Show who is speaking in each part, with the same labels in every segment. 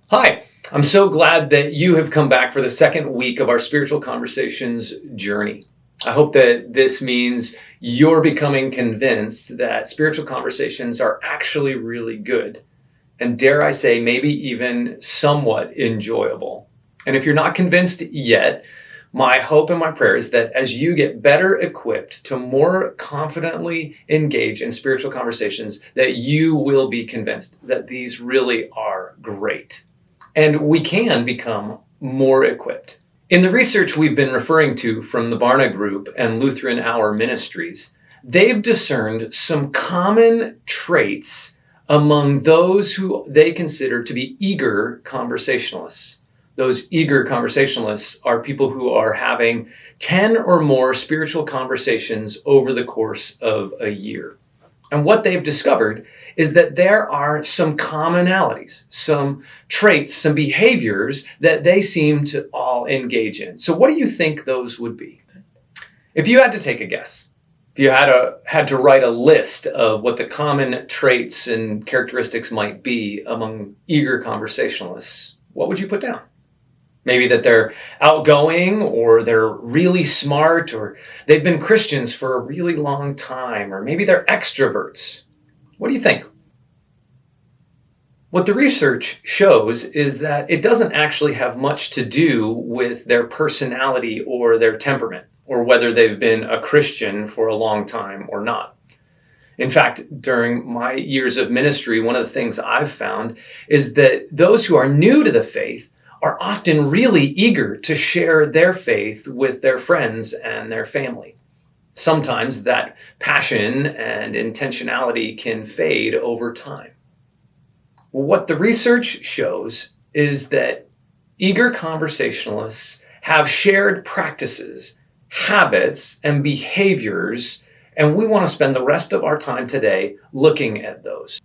Speaker 1: Hi, I'm so glad that you have come back for the second week of our Spiritual Conversations journey. I hope that this means you're becoming convinced that spiritual conversations are actually really good, and dare I say, maybe even somewhat enjoyable. And if you're not convinced yet, my hope and my prayer is that as you get better equipped to more confidently engage in spiritual conversations, that you will be convinced that these really are great. And we can become more equipped. In the research we've been referring to from the Barna Group and Lutheran Hour Ministries, they've discerned some common traits among those who they consider to be eager conversationalists. Those eager conversationalists are people who are having 10 or more spiritual conversations over the course of a year. And what they've discovered is that there are some commonalities, some traits, some behaviors that they seem to all engage in. So what do you think those would be? If you had to take a guess, if you had to write a list of what the common traits and characteristics might be among eager conversationalists, what would you put down? Maybe that they're outgoing, or they're really smart, or they've been Christians for a really long time, or maybe they're extroverts. What do you think? What the research shows is that it doesn't actually have much to do with their personality or their temperament, or whether they've been a Christian for a long time or not. In fact, during my years of ministry, one of the things I've found is that those who are new to the faith are often really eager to share their faith with their friends and their family. Sometimes that passion and intentionality can fade over time. What the research shows is that eager conversationalists have shared practices, habits, and behaviors, and we want to spend the rest of our time today looking at those.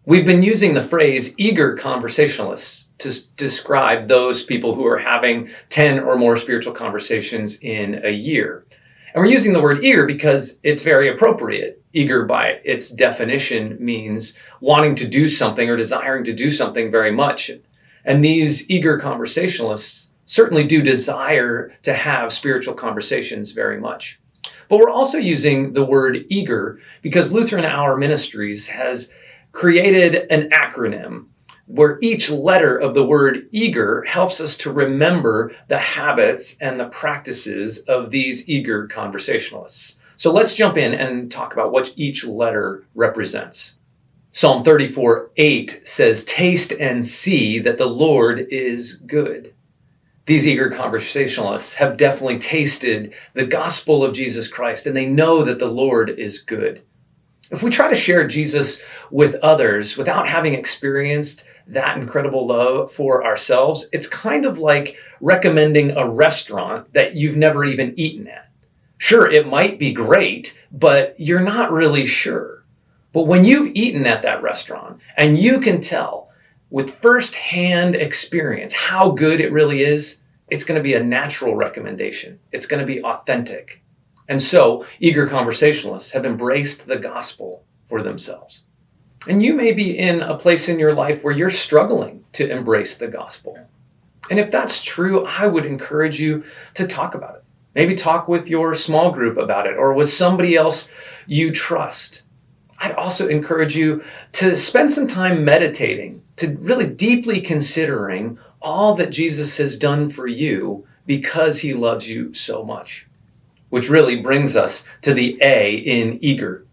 Speaker 1: We've been using the phrase eager conversationalists to describe those people who are having 10 or more spiritual conversations in a year. And we're using the word eager because it's very appropriate. Eager, by its definition, means wanting to do something or desiring to do something very much. And these eager conversationalists certainly do desire to have spiritual conversations very much. But we're also using the word eager because Lutheran Hour Ministries has created an acronym where each letter of the word eager helps us to remember the habits and the practices of these eager conversationalists. So let's jump in and talk about what each letter represents. Psalm 34:8 says, "Taste and see that the Lord is good." These eager conversationalists have definitely tasted the gospel of Jesus Christ, and they know that the Lord is good. If we try to share Jesus with others without having experienced that incredible love for ourselves, it's kind of like recommending a restaurant that you've never even eaten at. Sure, it might be great, but you're not really sure. But when you've eaten at that restaurant and you can tell with firsthand experience how good it really is, it's going to be a natural recommendation. It's going to be authentic. And so, eager conversationalists have embraced the gospel for themselves. And you may be in a place in your life where you're struggling to embrace the gospel. And if that's true, I would encourage you to talk about it. Maybe talk with your small group about it or with somebody else you trust. I'd also encourage you to spend some time meditating, to really deeply considering all that Jesus has done for you because he loves you so much. Which really brings us to the A in eager.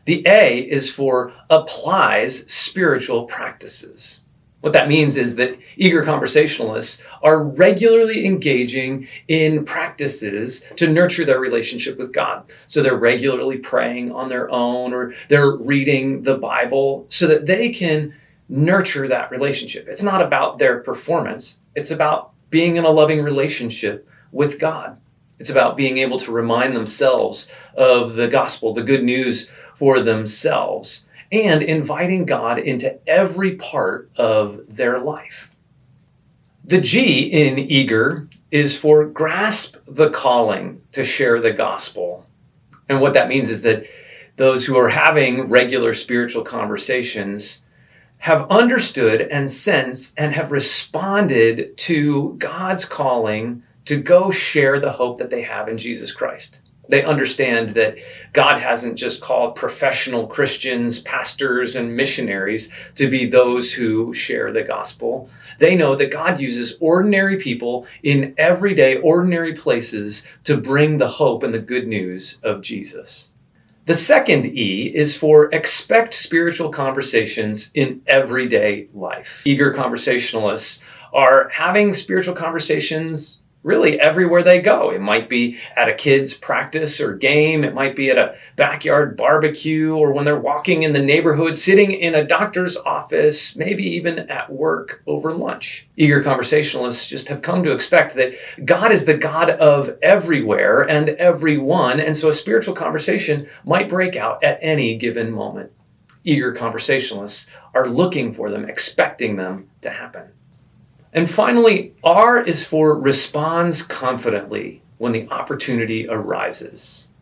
Speaker 1: The A is for applies spiritual practices. What that means is that eager conversationalists are regularly engaging in practices to nurture their relationship with God. So they're regularly praying on their own, or they're reading the Bible so that they can nurture that relationship. It's not about their performance. It's about being in a loving relationship with God. It's about being able to remind themselves of the gospel, the good news for themselves, and inviting God into every part of their life. The G in eager is for grasp the calling to share the gospel. And what that means is that those who are having regular spiritual conversations have understood and sensed and have responded to God's calling to go share the hope that they have in Jesus Christ. They understand that God hasn't just called professional Christians, pastors, and missionaries to be those who share the gospel. They know that God uses ordinary people in everyday, ordinary places to bring the hope and the good news of Jesus. The second E is for expect spiritual conversations in everyday life. Eager conversationalists are having spiritual conversations really everywhere they go. It might be at a kid's practice or game. It might be at a backyard barbecue, or when they're walking in the neighborhood, sitting in a doctor's office, maybe even at work over lunch. Eager conversationalists just have come to expect that God is the God of everywhere and everyone, and so a spiritual conversation might break out at any given moment. Eager conversationalists are looking for them, expecting them to happen. And finally, R is for responds confidently when the opportunity arises.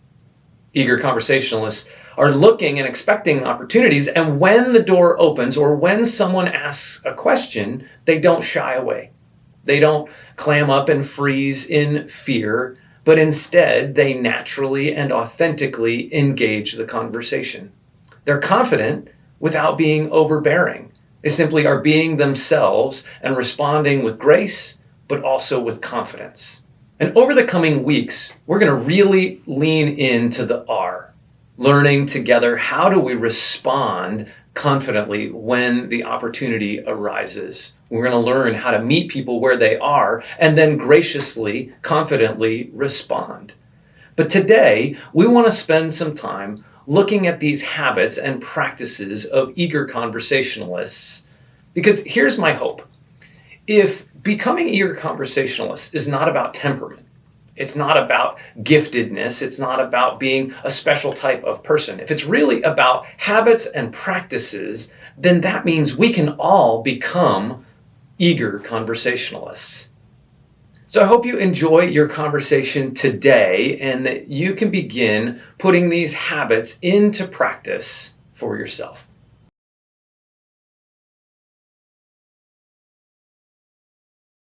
Speaker 1: Eager conversationalists are looking and expecting opportunities, and when the door opens or when someone asks a question, they don't shy away. They don't clam up and freeze in fear, but instead they naturally and authentically engage the conversation. They're confident without being overbearing. They simply are being themselves and responding with grace, but also with confidence. And over the coming weeks, we're going to really lean into the R, learning together how do we respond confidently when the opportunity arises. We're going to learn how to meet people where they are and then graciously, confidently respond. But today, we want to spend some time looking at these habits and practices of eager conversationalists, because here's my hope. If becoming eager conversationalists is not about temperament, it's not about giftedness, it's not about being a special type of person, if it's really about habits and practices, then that means we can all become eager conversationalists. So I hope you enjoy your conversation today and that you can begin putting these habits into practice for yourself.